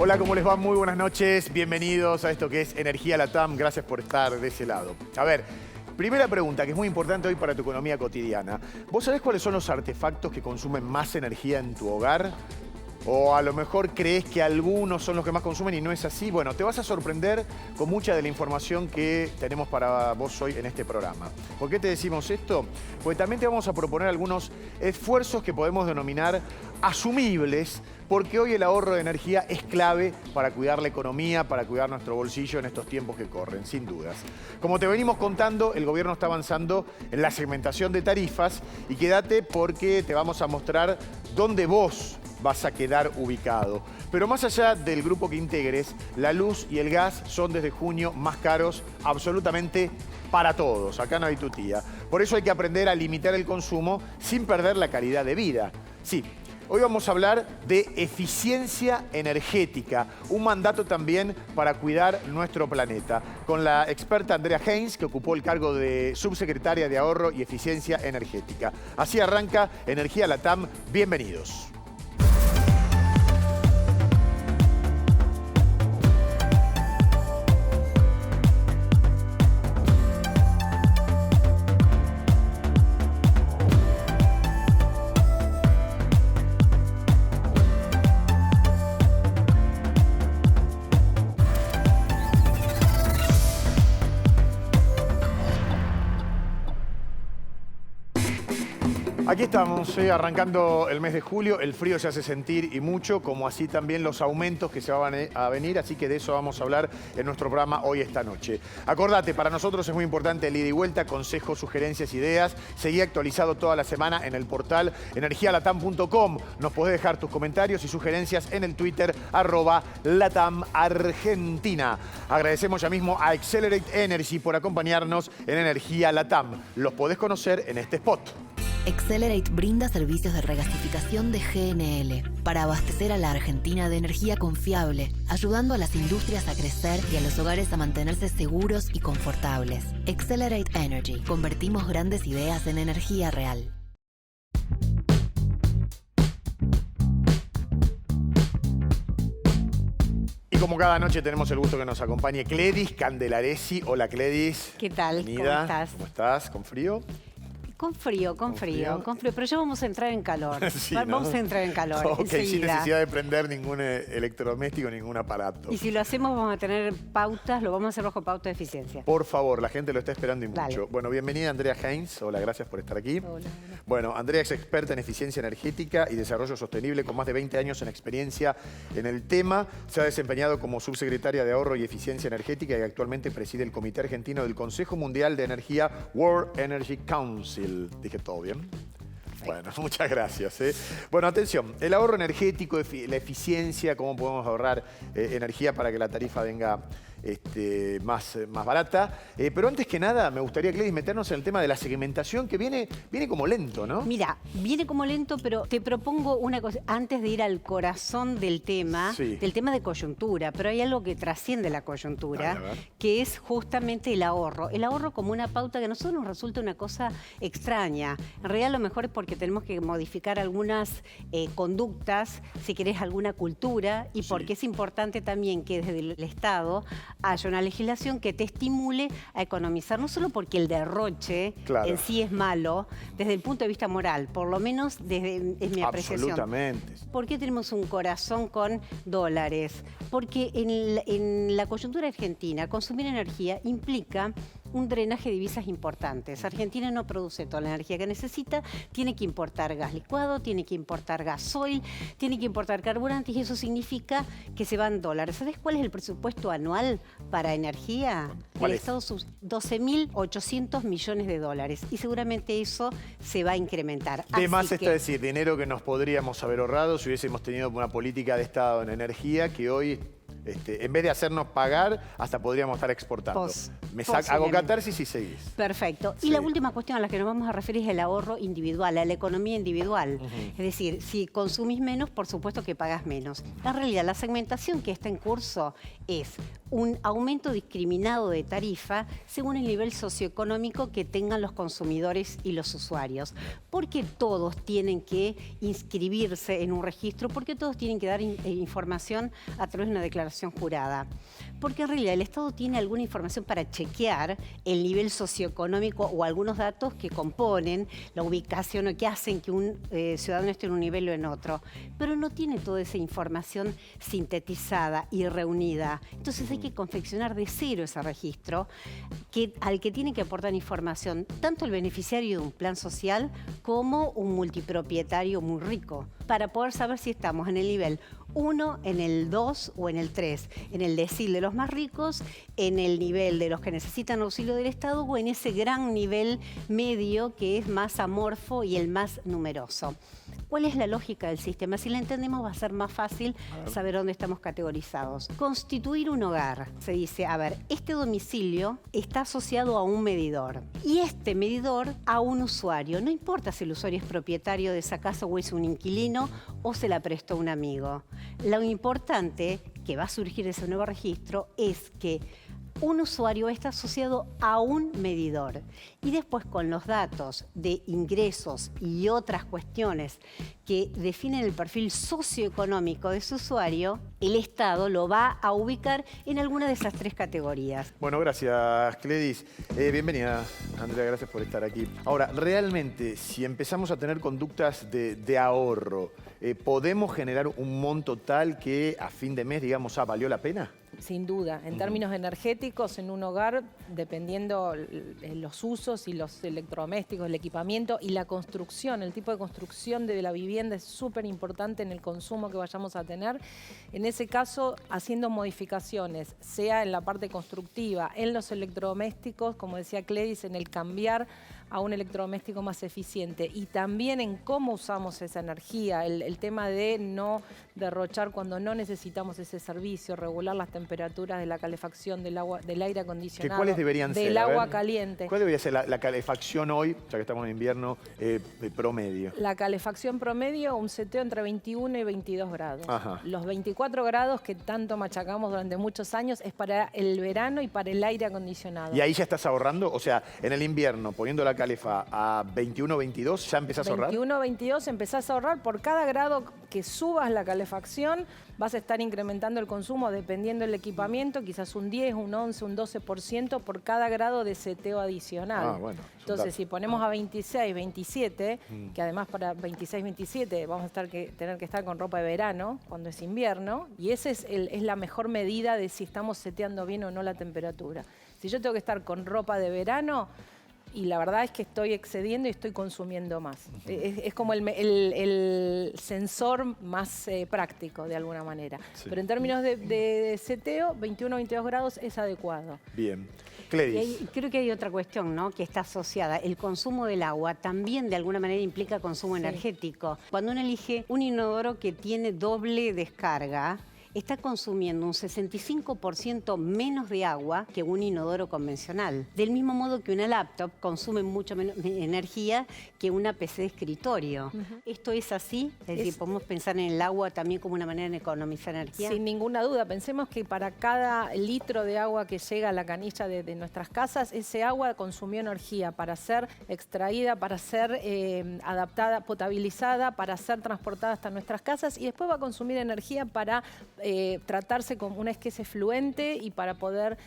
Hola, ¿cómo les va? Muy buenas noches. Bienvenidos a esto que es Energía Latam. Gracias por estar de ese lado. A ver, primera pregunta que es muy importante hoy para tu economía cotidiana. ¿Vos sabés cuáles son los artefactos que consumen más energía en tu hogar? O a lo mejor crees que algunos son los que más consumen y no es así. Bueno, te vas a sorprender con mucha de la información que tenemos para vos hoy en este programa. ¿Por qué te decimos esto? Porque también te vamos a proponer algunos esfuerzos que podemos denominar asumibles, porque hoy el ahorro de energía es clave para cuidar la economía, para cuidar nuestro bolsillo en estos tiempos que corren, sin dudas. Como te venimos contando, el gobierno está avanzando en la segmentación de tarifas y quédate porque te vamos a mostrar dónde vos vas a quedar ubicado. Pero más allá del grupo que integres, la luz y el gas son desde junio más caros absolutamente para todos. Acá no hay tutía. Por eso hay que aprender a limitar el consumo sin perder la calidad de vida. Sí. Hoy vamos a hablar de eficiencia energética, un mandato también para cuidar nuestro planeta, con la experta Andrea Haynes, que ocupó el cargo de subsecretaria de Ahorro y Eficiencia Energética. Así arranca Energía Latam. Bienvenidos. Aquí estamos, arrancando el mes de julio. El frío se hace sentir y mucho, como así también los aumentos que se van a venir. Así que de eso vamos a hablar en nuestro programa hoy, esta noche. Acordate, para nosotros es muy importante el ida y vuelta, consejos, sugerencias, ideas. Seguí actualizado toda la semana en el portal energialatam.com. Nos podés dejar tus comentarios y sugerencias en el Twitter @LatamArgentina. Agradecemos ya mismo a Accelerate Energy por acompañarnos en Energía Latam. Los podés conocer en este spot. Accelerate brinda servicios de regasificación de GNL para abastecer a la Argentina de energía confiable, ayudando a las industrias a crecer y a los hogares a mantenerse seguros y confortables. Accelerate Energy. Convertimos grandes ideas en energía real. Y como cada noche tenemos el gusto que nos acompañe Cledis Candelaresi. Hola, Cledis. ¿Qué tal? Bienvenida. ¿Cómo estás? ¿Cómo estás? ¿Con frío? Con frío. Pero ya vamos a entrar en calor. Sí, Vamos ¿no? a entrar en calor Ok, sin enseguida. necesidad de prender ningún electrodoméstico, ningún aparato. Y si lo hacemos vamos a tener pautas, lo vamos a hacer bajo pauta de eficiencia. Por favor, la gente lo está esperando y Dale. mucho. Bueno, bienvenida Andrea Haynes. Hola, gracias por estar aquí. Hola. Bueno, Andrea es experta en eficiencia energética y desarrollo sostenible con más de 20 años en experiencia en el tema. Se ha desempeñado como subsecretaria de Ahorro y Eficiencia Energética y actualmente preside el Comité Argentino del Consejo Mundial de Energía World Energy Council. Dije todo bien. Bueno, muchas gracias. Bueno, atención, el ahorro energético, la eficiencia, cómo podemos ahorrar energía para que la tarifa venga más barata. Pero antes que nada, me gustaría, Cledis, meternos en el tema de la segmentación, que viene como lento, ¿no? Mira, viene como lento, pero te propongo una cosa, antes de ir al corazón del tema, Sí. del tema de coyuntura, pero hay algo que trasciende la coyuntura, Dale, a ver. que es justamente el ahorro. El ahorro como una pauta que a nosotros nos resulta una cosa extraña. En realidad a lo mejor es porque tenemos que modificar algunas conductas, si querés alguna cultura, y Sí. porque es importante también que desde el Estado haya una legislación que te estimule a economizar, no solo porque el derroche Claro. en sí es malo, desde el punto de vista moral, por lo menos es mi apreciación. Absolutamente. ¿Por qué tenemos un corazón con dólares? Porque en la coyuntura argentina, consumir energía implica un drenaje de divisas importantes. Argentina no produce toda la energía que necesita, tiene que importar gas licuado, tiene que importar gasoil, tiene que importar carburantes y eso significa que se van dólares. ¿Sabes cuál es el presupuesto anual para energía? ¿Cuál El es? Estado 12.800 millones de dólares y seguramente eso se va a incrementar. De más Así está que- decir, dinero que nos podríamos haber ahorrado si hubiésemos tenido una política de Estado en energía que hoy, en vez de hacernos pagar, hasta podríamos estar exportando. Hago posiblemente. catarsis y seguís. Perfecto. Sí. Y la última cuestión a la que nos vamos a referir es el ahorro individual, a la economía individual. Es decir, si consumís menos, por supuesto que pagás menos. En realidad, la segmentación que está en curso es un aumento discriminado de tarifa según el nivel socioeconómico que tengan los consumidores y los usuarios. Porque todos tienen que inscribirse en un registro, porque todos tienen que dar información a través de una declaración jurada. Porque en realidad el Estado tiene alguna información para chequear el nivel socioeconómico o algunos datos que componen la ubicación o que hacen que un ciudadano esté en un nivel o en otro. Pero no tiene toda esa información sintetizada y reunida. Entonces hay que confeccionar de cero ese registro al que tiene que aportar información tanto el beneficiario de un plan social como un multipropietario muy rico, para poder saber si estamos en el nivel 1, en el 2 o en el 3, en el decil de los más ricos, en el nivel de los que necesitan auxilio del Estado o en ese gran nivel medio que es más amorfo y el más numeroso. ¿Cuál es la lógica del sistema? Si la entendemos va a ser más fácil saber dónde estamos categorizados. Constituir un hogar. Se dice, a ver, este domicilio está asociado a un medidor y este medidor a un usuario. No importa si el usuario es propietario de esa casa o es un inquilino o se la prestó un amigo. Lo importante que va a surgir ese nuevo registro es que un usuario está asociado a un medidor y después con los datos de ingresos y otras cuestiones que definen el perfil socioeconómico de ese usuario, el Estado lo va a ubicar en alguna de esas tres categorías. Bueno, gracias, Cledis. Bienvenida, Andrea, gracias por estar aquí. Ahora, realmente, si empezamos a tener conductas de ahorro, ¿podemos generar un monto tal que a fin de mes, digamos, valió la pena? Sin duda. En términos energéticos, en un hogar, dependiendo los usos y los electrodomésticos, el equipamiento y la construcción, el tipo de construcción de la vivienda es súper importante en el consumo que vayamos a tener. En ese caso, haciendo modificaciones, sea en la parte constructiva, en los electrodomésticos, como decía Cledis, en el cambiar a un electrodoméstico más eficiente y también en cómo usamos esa energía, el tema de no derrochar cuando no necesitamos ese servicio, regular las temperaturas de la calefacción, del agua, del aire acondicionado, ¿cuáles deberían ser? del agua caliente. ¿Cuál debería ser la calefacción hoy, ya que estamos en invierno, promedio? La calefacción promedio, un seteo entre 21 y 22 grados. Ajá. Los 24 grados que tanto machacamos durante muchos años es para el verano y para el aire acondicionado. ¿Y ahí ya estás ahorrando? O sea, en el invierno, poniendo la calefa a 21, 22, ¿ya empezás a ahorrar? 21, 22 empezás a ahorrar. Por cada grado que subas la calefacción, vas a estar incrementando el consumo dependiendo del equipamiento, quizás un 10, un 11, un 12% por cada grado de seteo adicional. Bueno, entonces, si ponemos a 26, 27, que además para 26, 27 vamos a tener que estar con ropa de verano cuando es invierno, y esa es la mejor medida de si estamos seteando bien o no la temperatura. Si yo tengo que estar con ropa de verano, y la verdad es que estoy excediendo y estoy consumiendo más. Es como el sensor más práctico, de alguna manera. Sí. Pero en términos de seteo, 21 o 22 grados es adecuado. Bien. Cledis. Creo que hay otra cuestión, ¿no?, que está asociada. El consumo del agua también de alguna manera implica consumo energético. Cuando uno elige un inodoro que tiene doble descarga, está consumiendo un 65% menos de agua que un inodoro convencional. Del mismo modo que una laptop consume mucho menos energía que una PC de escritorio. ¿Esto es así? Es decir, ¿podemos pensar en el agua también como una manera de economizar energía? Sin ninguna duda. Pensemos que para cada litro de agua que llega a la canilla de nuestras casas, ese agua consumió energía para ser extraída, para ser adaptada, potabilizada, para ser transportada hasta nuestras casas y después va a consumir energía para tratarse como una vez que es efluente y para poder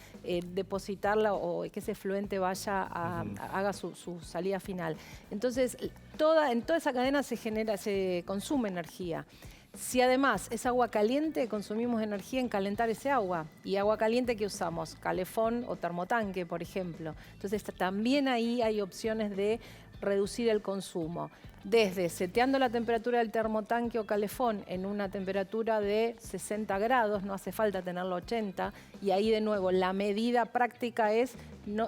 depositarla o que ese efluente vaya haga su salida final. Entonces, en toda esa cadena se consume energía. Si además es agua caliente, consumimos energía en calentar ese agua. ¿Y agua caliente qué usamos? Calefón o termotanque, por ejemplo. Entonces, también ahí hay opciones de reducir el consumo. Desde seteando la temperatura del termotanque o calefón en una temperatura de 60 grados, no hace falta tenerlo 80, y ahí de nuevo la medida práctica es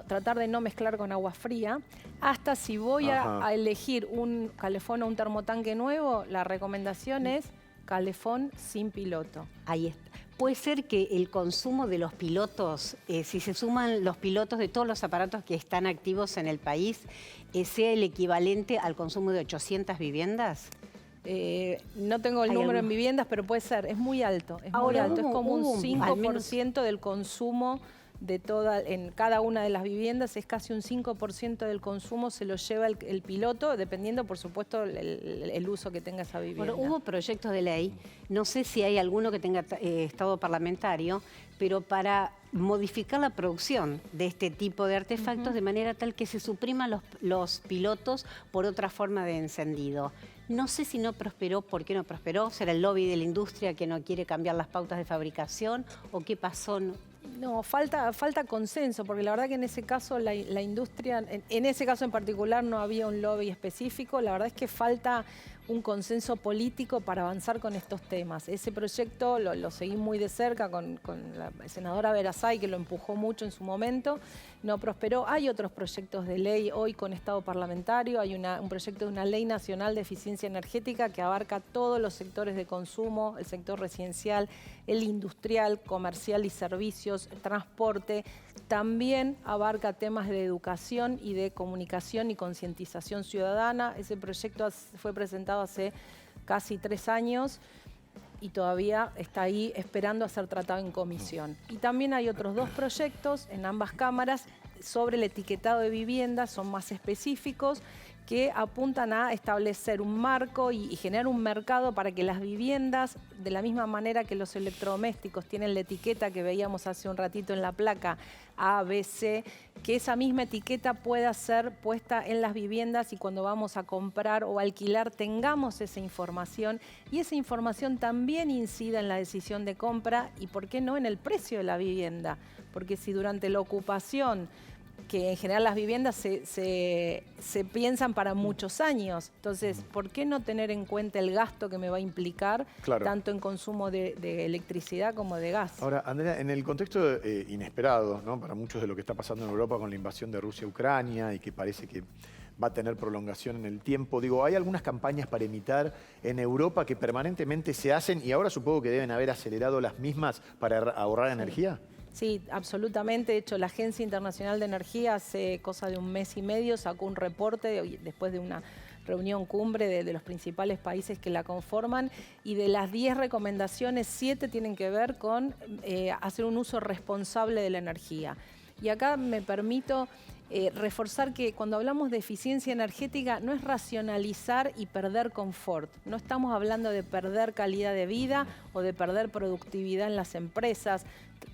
tratar de no mezclar con agua fría, hasta si voy a elegir un calefón o un termotanque nuevo, la recomendación es calefón sin piloto. Ahí está. Puede ser que el consumo de los pilotos, si se suman los pilotos de todos los aparatos que están activos en el país, sea el equivalente al consumo de 800 viviendas. No tengo el número en viviendas, pero puede ser, es muy alto, es muy alto. Es como un 5% del consumo de en cada una de las viviendas, es casi un 5% del consumo se lo lleva el piloto, dependiendo, por supuesto, el uso que tenga esa vivienda. Bueno, hubo proyectos de ley, no sé si hay alguno que tenga estado parlamentario, pero para modificar la producción de este tipo de artefactos de manera tal que se supriman los pilotos por otra forma de encendido. No sé si no prosperó, ¿por qué no prosperó? ¿Será el lobby de la industria que no quiere cambiar las pautas de fabricación? ¿O qué pasó? No, falta consenso, porque la verdad que en ese caso la industria, en ese caso en particular no había un lobby específico, la verdad es que falta un consenso político para avanzar con estos temas. Ese proyecto lo seguí muy de cerca con la senadora Verazay, que lo empujó mucho en su momento, no prosperó. Hay otros proyectos de ley hoy con estado parlamentario, hay un proyecto de una ley nacional de eficiencia energética que abarca todos los sectores de consumo, el sector residencial, el industrial, comercial y servicios, transporte. También abarca temas de educación y de comunicación y concientización ciudadana. Ese proyecto fue presentado hace casi 3 años y todavía está ahí esperando a ser tratado en comisión. Y también hay otros 2 proyectos en ambas cámaras sobre el etiquetado de viviendas, son más específicos, que apuntan a establecer un marco y generar un mercado para que las viviendas, de la misma manera que los electrodomésticos tienen la etiqueta que veíamos hace un ratito en la placa A, B, C, que esa misma etiqueta pueda ser puesta en las viviendas y cuando vamos a comprar o alquilar tengamos esa información y esa información también incida en la decisión de compra y, ¿por qué no?, en el precio de la vivienda. Porque si durante la ocupación, que en general las viviendas se piensan para muchos años. Entonces, ¿por qué no tener en cuenta el gasto que me va a implicar, tanto en consumo de electricidad como de gas? Ahora, Andrea, en el contexto inesperado, ¿no?, para muchos de lo que está pasando en Europa con la invasión de Rusia a Ucrania y que parece que va a tener prolongación en el tiempo, digo, ¿hay algunas campañas para imitar en Europa que permanentemente se hacen y ahora supongo que deben haber acelerado las mismas para ahorrar energía? Sí, absolutamente. De hecho, la Agencia Internacional de Energía hace cosa de un mes y medio sacó un reporte después de una reunión cumbre de los principales países que la conforman y de las 10 recomendaciones, 7 tienen que ver con hacer un uso responsable de la energía. Y acá me permito reforzar que cuando hablamos de eficiencia energética no es racionalizar y perder confort. No estamos hablando de perder calidad de vida o de perder productividad en las empresas.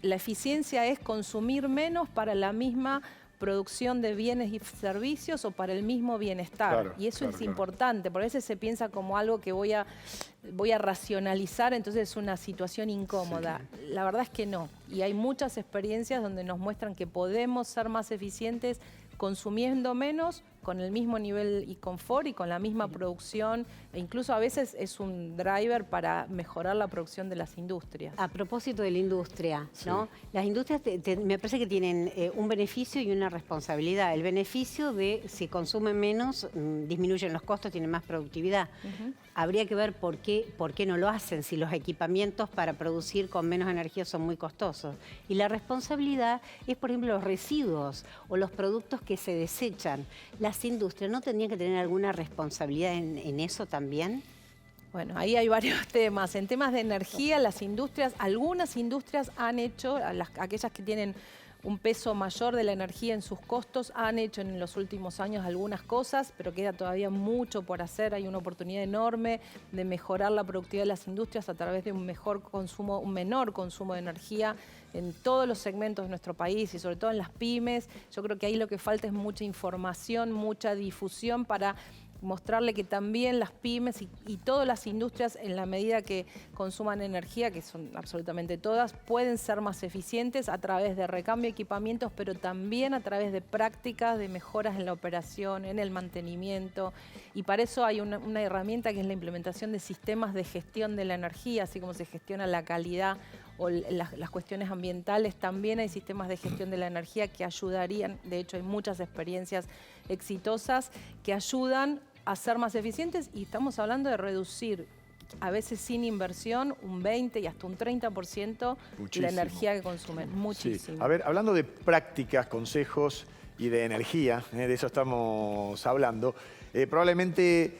La eficiencia es consumir menos para la misma producción de bienes y servicios o para el mismo bienestar. Y eso es importante, porque a veces se piensa como algo que voy a racionalizar, entonces es una situación incómoda. La verdad es que no. Y hay muchas experiencias donde nos muestran que podemos ser más eficientes consumiendo menos, con el mismo nivel y confort y con la misma producción, e incluso a veces es un driver para mejorar la producción de las industrias. A propósito de la industria, ¿no? Las industrias me parece que tienen un beneficio y una responsabilidad. El beneficio de si consumen menos, disminuyen los costos, tienen más productividad. Habría que ver por qué no lo hacen, si los equipamientos para producir con menos energía son muy costosos. Y la responsabilidad es, por ejemplo, los residuos o los productos que se desechan. ¿Las industrias no tendrían que tener alguna responsabilidad en eso también? Bueno, ahí hay varios temas. En temas de energía, las industrias, algunas industrias han hecho, aquellas que tienen un peso mayor de la energía en sus costos, han hecho en los últimos años algunas cosas, pero queda todavía mucho por hacer. Hay una oportunidad enorme de mejorar la productividad de las industrias a través de un menor consumo de energía en todos los segmentos de nuestro país y sobre todo en las pymes. Yo creo que ahí lo que falta es mucha información, mucha difusión para mostrarle que también las pymes y todas las industrias, en la medida que consuman energía, que son absolutamente todas, pueden ser más eficientes a través de recambio de equipamientos, pero también a través de prácticas de mejoras en la operación, en el mantenimiento. Y para eso hay una herramienta que es la implementación de sistemas de gestión de la energía, así como se gestiona la calidad o las cuestiones ambientales, también hay sistemas de gestión de la energía que ayudarían, de hecho hay muchas experiencias exitosas que ayudan a ser más eficientes y estamos hablando de reducir, a veces sin inversión, un 20 y hasta un 30% la energía que consumen. Muchísimo. Sí. A ver, hablando de prácticas, consejos y de energía, de eso estamos hablando. Probablemente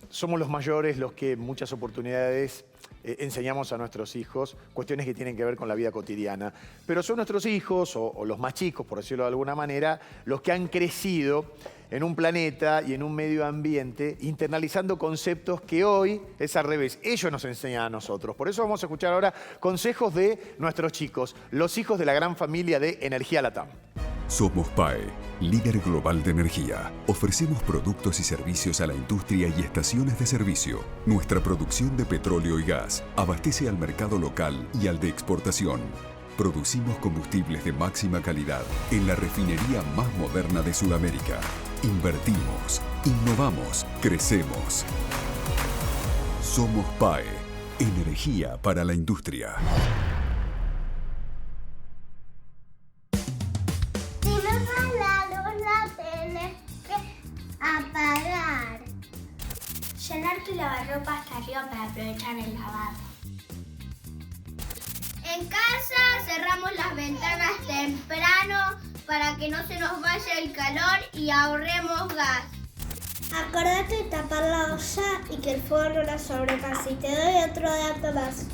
somos los mayores los que en muchas oportunidades enseñamos a nuestros hijos cuestiones que tienen que ver con la vida cotidiana. Pero son nuestros hijos, o los más chicos, por decirlo de alguna manera, los que han crecido en un planeta y en un medio ambiente, internalizando conceptos que hoy es al revés. Ellos nos enseñan a nosotros. Por eso vamos a escuchar ahora consejos de nuestros chicos, los hijos de la gran familia de Energía Latam. Somos PAE, líder global de energía. Ofrecemos productos y servicios a la industria y estaciones de servicio. Nuestra producción de petróleo y gas abastece al mercado local y al de exportación. Producimos combustibles de máxima calidad en la refinería más moderna de Sudamérica. Invertimos, innovamos, crecemos. Somos PAE, energía para la industria. Si no va la luz, la tenés que apagar. Llenar tu lavarropa hasta arriba para aprovechar el lavado. En casa cerramos las ventanas temprano para que no se nos vaya el calor y ahorremos gas. Acordate de tapar la olla y que el fuego no la sobrepase. Y te doy otro dato más.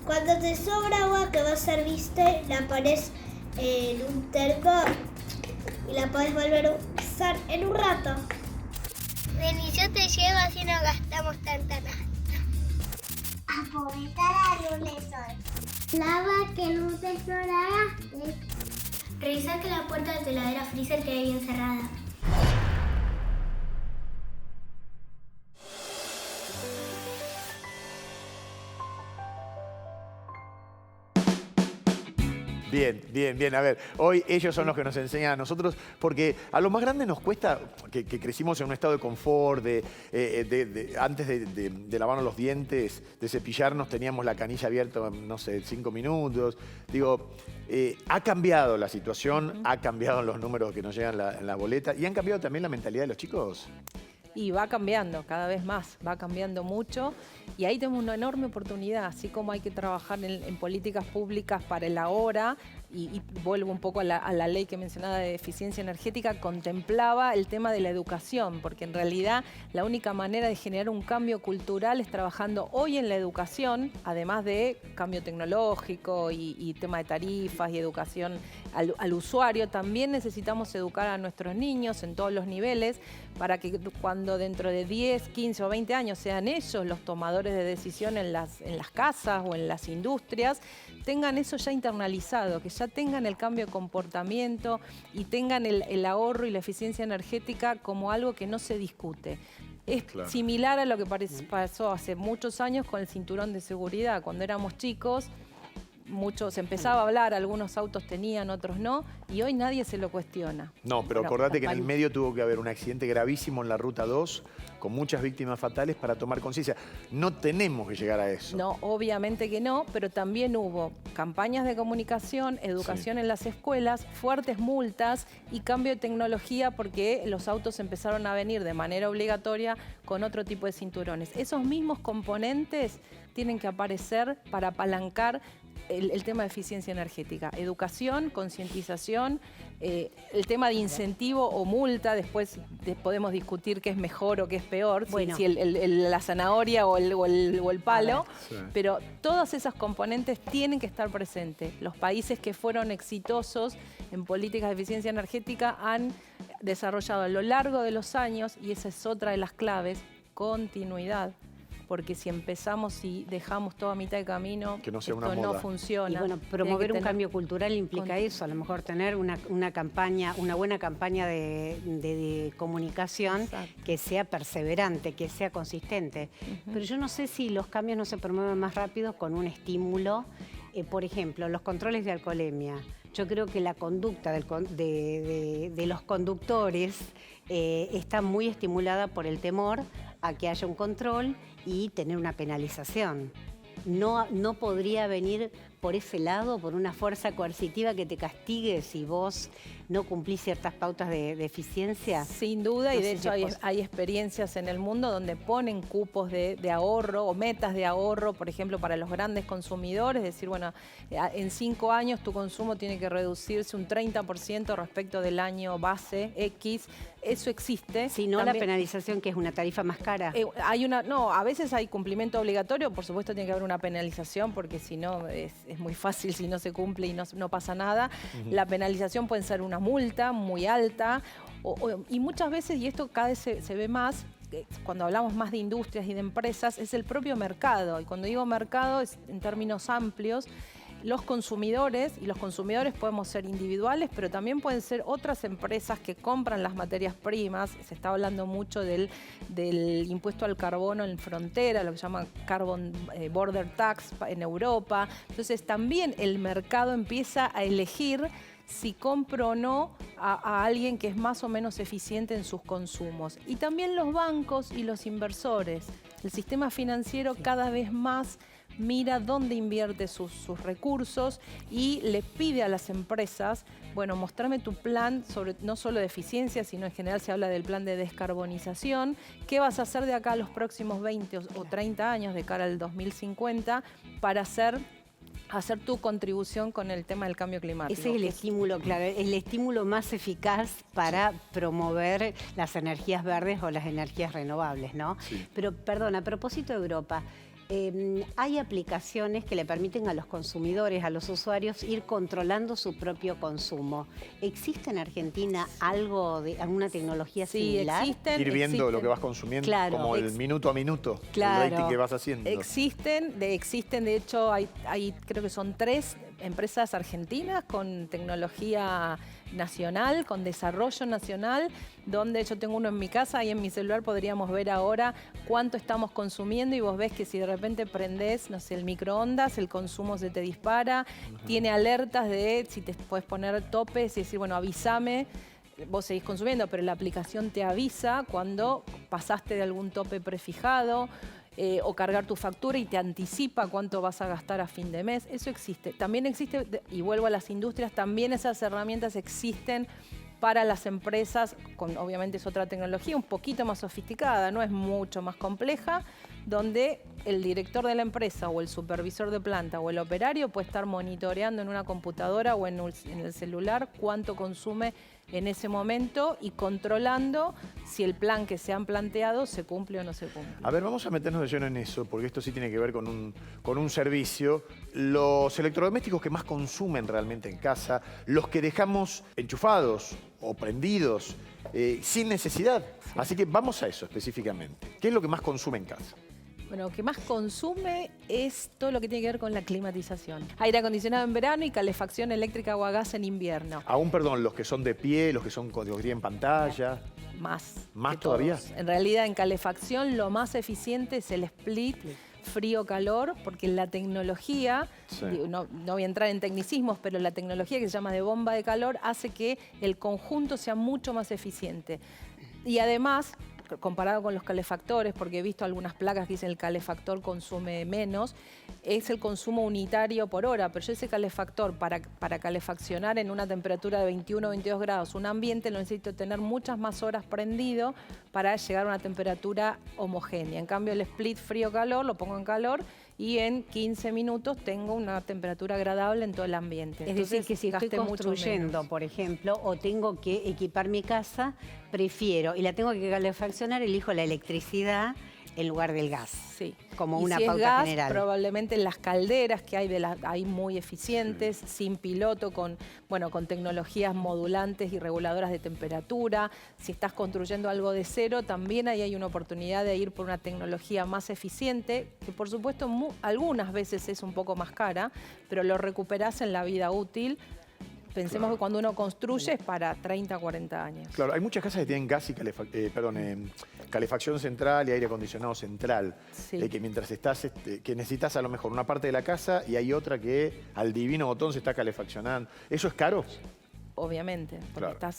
Cuando te sobra agua que vos serviste, la pones en un termo y la podés volver a usar en un rato. Vení, yo te llevo así no gastamos tanta nafta. Aprovechar la luz del sol. Lava que no te sobragaste. Revisar que la puerta de tu heladera freezer quede bien cerrada. Bien, bien, bien. A ver, hoy ellos son los que nos enseñan a nosotros, porque a los más grandes nos cuesta, que crecimos en un estado de confort, antes de lavarnos los dientes, de cepillarnos, teníamos la canilla abierta, no sé, 5 minutos. Digo, ha cambiado la situación, ha cambiado los números que nos llegan en la boleta y han cambiado también la mentalidad de los chicos. Y va cambiando cada vez más, va cambiando mucho y ahí tenemos una enorme oportunidad, así como hay que trabajar en políticas públicas para el ahora y vuelvo un poco a la ley que mencionaba de eficiencia energética, contemplaba el tema de la educación, porque en realidad la única manera de generar un cambio cultural es trabajando hoy en la educación, además de cambio tecnológico y tema de tarifas y educación al usuario. También necesitamos educar a nuestros niños en todos los niveles para que cuando dentro de 10, 15 o 20 años sean ellos los tomadores de decisión en las casas o en las industrias, tengan eso ya internalizado, que ya tengan el cambio de comportamiento y tengan el ahorro y la eficiencia energética como algo que no se discute. Es similar a lo que pasó hace muchos años con el cinturón de seguridad. Cuando éramos chicos, se empezaba a hablar, algunos autos tenían, otros no, y hoy nadie se lo cuestiona. No, pero acordate que en el medio tuvo que haber un accidente gravísimo en la Ruta 2, con muchas víctimas fatales para tomar conciencia. No tenemos que llegar a eso. No, obviamente que no, pero también hubo campañas de comunicación, educación en las escuelas, fuertes multas y cambio de tecnología porque los autos empezaron a venir de manera obligatoria con otro tipo de cinturones. Esos mismos componentes tienen que aparecer para apalancar el tema de eficiencia energética. Educación, concientización, el tema de incentivo o multa, después podemos discutir qué es mejor o qué es peor, Bueno. si la zanahoria o el palo, pero todas esas componentes tienen que estar presentes. Los países que fueron exitosos en políticas de eficiencia energética han desarrollado a lo largo de los años, y esa es otra de las claves, continuidad. Porque si empezamos y dejamos todo a mitad de camino, que no sea esto una moda. no funciona. Y bueno, promover un cambio cultural implica eso, a lo mejor tener una buena campaña de comunicación. Exacto. Que sea perseverante, que sea consistente. Pero yo no sé si los cambios no se promueven más rápido con un estímulo. Por ejemplo, los controles de alcoholemia. Yo creo que la conducta de los conductores está muy estimulada por el temor a que haya un control y tener una penalización. No podría venir por ese lado, por una fuerza coercitiva que te castigue si vos no cumplís ciertas pautas de eficiencia? Sin duda, No y de sé si hecho es hay experiencias en el mundo donde ponen cupos de ahorro o metas de ahorro, por ejemplo, para los grandes consumidores, es decir, bueno, en 5 años tu consumo tiene que reducirse un 30% respecto del año base X. Eso existe. Si no, También, la penalización, que es una tarifa más cara. no, a veces hay cumplimiento obligatorio, por supuesto tiene que haber una penalización, porque si no es muy fácil si no se cumple y no pasa nada. La penalización puede ser una multa muy alta, y muchas veces, y esto cada vez se ve más, cuando hablamos más de industrias y de empresas, es el propio mercado. Y cuando digo mercado es en términos amplios. Los consumidores, y los consumidores podemos ser individuales, pero también pueden ser otras empresas que compran las materias primas. Se está hablando mucho del impuesto al carbono en frontera, lo que se llama Carbon Border Tax en Europa. Entonces también el mercado empieza a elegir si compro o no a alguien que es más o menos eficiente en sus consumos. Y también los bancos y los inversores. El sistema financiero cada vez más mira dónde invierte sus recursos y le pide a las empresas, bueno, mostrame tu plan, no solo de eficiencia, sino en general se habla del plan de descarbonización. ¿Qué vas a hacer de acá a los próximos 20 o 30 años, de cara al 2050, para hacer tu contribución con el tema del cambio climático? Ese es el estímulo, claro, el estímulo más eficaz para promover las energías verdes o las energías renovables, ¿no? Sí. Pero, perdón, a propósito de Europa, hay aplicaciones que le permiten a los consumidores, a los usuarios, ir controlando su propio consumo. ¿Existe en Argentina alguna tecnología similar? Existen. Ir viendo lo que vas consumiendo, claro, como el minuto a minuto, claro, el rating que vas haciendo. Existen, de hecho, hay creo que son 3 empresas argentinas con tecnología nacional, con desarrollo nacional, donde yo tengo uno en mi casa y en mi celular podríamos ver ahora cuánto estamos consumiendo, y vos ves que si de repente prendés, no sé, el microondas, el consumo se te dispara, tiene alertas de si te puedes poner topes y decir, bueno, avísame. Vos seguís consumiendo, pero la aplicación te avisa cuando pasaste de algún tope prefijado, o cargar tu factura y te anticipa cuánto vas a gastar a fin de mes. Eso existe. También existe, y vuelvo a las industrias, también esas herramientas existen para las empresas, obviamente es otra tecnología un poquito más sofisticada, no es mucho más compleja, donde el director de la empresa o el supervisor de planta o el operario puede estar monitoreando en una computadora o en el celular cuánto consume en ese momento y controlando si el plan que se han planteado se cumple o no se cumple. A ver, vamos a meternos de lleno en eso, porque esto sí tiene que ver con un servicio. Los electrodomésticos que más consumen realmente en casa, los que dejamos enchufados o prendidos sin necesidad. Así que vamos a eso específicamente. ¿Qué es lo que más consume en casa? Bueno, lo que más consume es todo lo que tiene que ver con la climatización. Aire acondicionado en verano y calefacción eléctrica o a gas en invierno. Aún, perdón, los que son de pie, los que tienen pantalla. Más. ¿Más que todavía? todos. En realidad, en calefacción lo más eficiente es el split frío-calor, porque la tecnología, Sí. no voy a entrar en tecnicismos, pero la tecnología que se llama de bomba de calor hace que el conjunto sea mucho más eficiente. Y además, comparado con los calefactores, porque he visto algunas placas que dicen el calefactor consume menos, es el consumo unitario por hora, pero yo ese calefactor para calefaccionar en una temperatura de 21 o 22 grados un ambiente lo necesito tener muchas más horas prendido para llegar a una temperatura homogénea. En cambio el split frío-calor lo pongo en calor y en 15 minutos tengo una temperatura agradable en todo el ambiente. Es decir, que si estoy gasté mucho construyendo, menos. por ejemplo, o tengo que equipar mi casa, prefiero, y la tengo que calefaccionar, elijo la electricidad en lugar del gas. Sí. Como Y una si es pauta gas, general. probablemente las calderas que hay, hay muy eficientes, sin piloto, con tecnologías modulantes y reguladoras de temperatura. Si estás construyendo algo de cero, también ahí hay una oportunidad de ir por una tecnología más eficiente, que por supuesto algunas veces es un poco más cara, pero lo recuperás en la vida útil. Pensemos que cuando uno construye es para 30, 40 años. Claro, hay muchas casas que tienen gas y calefacción central y aire acondicionado central. Sí. Que mientras estás, que necesitas a lo mejor una parte de la casa y hay otra que al divino botón se está calefaccionando. ¿Eso es caro? Obviamente, porque Claro.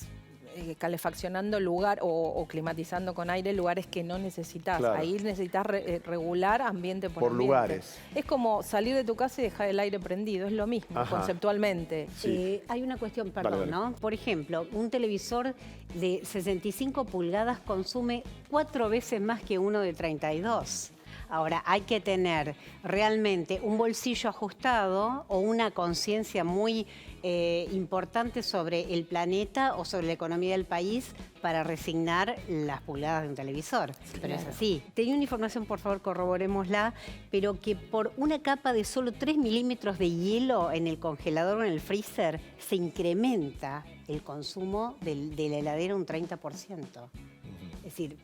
calefaccionando lugar o climatizando con aire lugares que no necesitas. Claro. Ahí necesitas regular ambiente por ambiente. lugares. Es como salir de tu casa y dejar el aire prendido, es lo mismo, Ajá. conceptualmente. Sí. Hay una cuestión, perdón, Dale, dale. ¿no? Por ejemplo, un televisor de 65 pulgadas consume 4 veces más que uno de 32. Ahora, hay que tener realmente un bolsillo ajustado o una conciencia muy importante sobre el planeta o sobre la economía del país para resignar las pulgadas de un televisor. Sí, pero es así. Tenía una información, por favor, corroborémosla, pero que por una capa de solo 3 milímetros de hielo en el congelador o en el freezer se incrementa el consumo de la heladera un 30%. Es decir,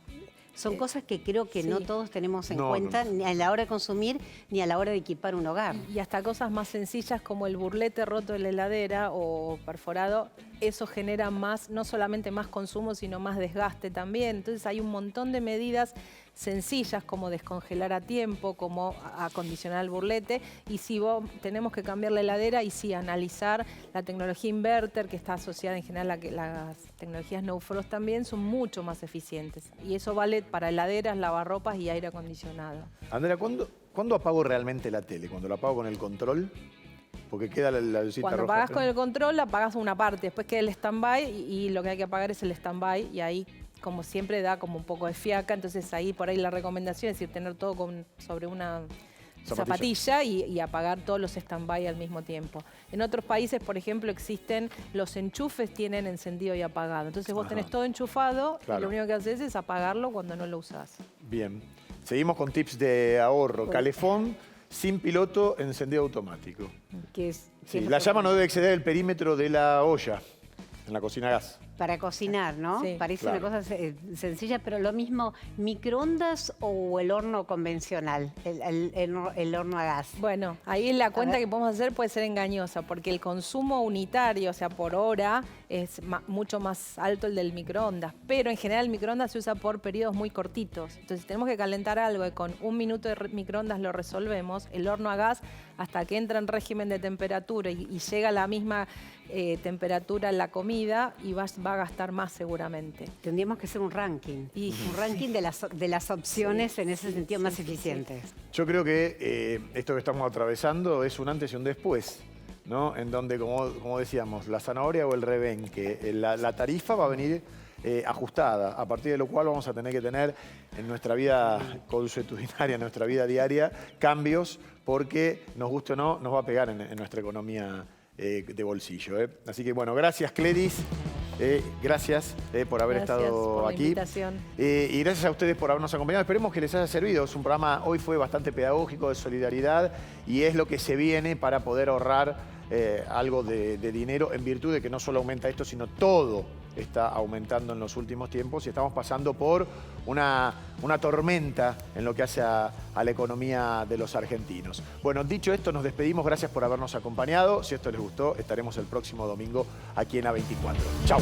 son cosas que creo que no todos tenemos en cuenta ni a la hora de consumir ni a la hora de equipar un hogar. Y hasta cosas más sencillas como el burlete roto de la heladera o perforado, eso genera más, no solamente más consumo, sino más desgaste también. Entonces hay un montón de medidas sencillas como descongelar a tiempo, como acondicionar el burlete, y si tenemos que cambiar la heladera y sí analizar la tecnología inverter, que está asociada en general a que las tecnologías no frost también son mucho más eficientes. Y eso vale para heladeras, lavarropas y aire acondicionado. Andrea, ¿cuándo apago realmente la tele? ¿Cuando la apago con el control? Porque queda la lucita Cuando roja. apagás con el control, apagas una parte, después queda el stand-by y lo que hay que apagar es el stand-by y ahí, como siempre, da como un poco de fiaca. Entonces ahí por ahí la recomendación es decir, tener todo sobre una zapatilla y apagar todos los stand-by al mismo tiempo. En otros países, por ejemplo, existen los enchufes, tienen encendido y apagado. Entonces vos tenés todo enchufado y lo único que haces es apagarlo cuando no lo usás. Bien. Seguimos con tips de ahorro. Calefón sin piloto, encendido automático. Sí, la llama no debe exceder el perímetro de la olla en la cocina a gas. Para cocinar, ¿no? Sí, parece claro. una cosa sencilla, pero lo mismo, ¿microondas o el horno convencional, el horno a gas? Bueno, ahí la cuenta que podemos hacer puede ser engañosa, porque el consumo unitario, o sea, por hora, es mucho más alto el del microondas. Pero en general el microondas se usa por periodos muy cortitos. Entonces, si tenemos que calentar algo y con 1 minuto de microondas lo resolvemos, el horno a gas, hasta que entra en régimen de temperatura y llega a la misma temperatura en la comida, y va a gastar más seguramente. Tendríamos que hacer un ranking. Un ranking de las opciones en ese sentido más eficientes. Yo creo que esto que estamos atravesando es un antes y un después, ¿no? En donde, como decíamos, la zanahoria o el rebenque, la tarifa va a venir ajustada, a partir de lo cual vamos a tener que tener en nuestra vida consuetudinaria, en nuestra vida diaria, cambios, porque nos guste o no, nos va a pegar en nuestra economía de bolsillo. Así que bueno, gracias Cledis, gracias por haber estado por la aquí. invitación. Y gracias a ustedes por habernos acompañado. Esperemos que les haya servido. Es un programa, hoy fue bastante pedagógico, de solidaridad, y es lo que se viene para poder ahorrar algo de dinero, en virtud de que no solo aumenta esto, sino todo está aumentando en los últimos tiempos y estamos pasando por una tormenta en lo que hace a la economía de los argentinos. Bueno, dicho esto, nos despedimos. Gracias por habernos acompañado. Si esto les gustó, estaremos el próximo domingo aquí en A24. Chau.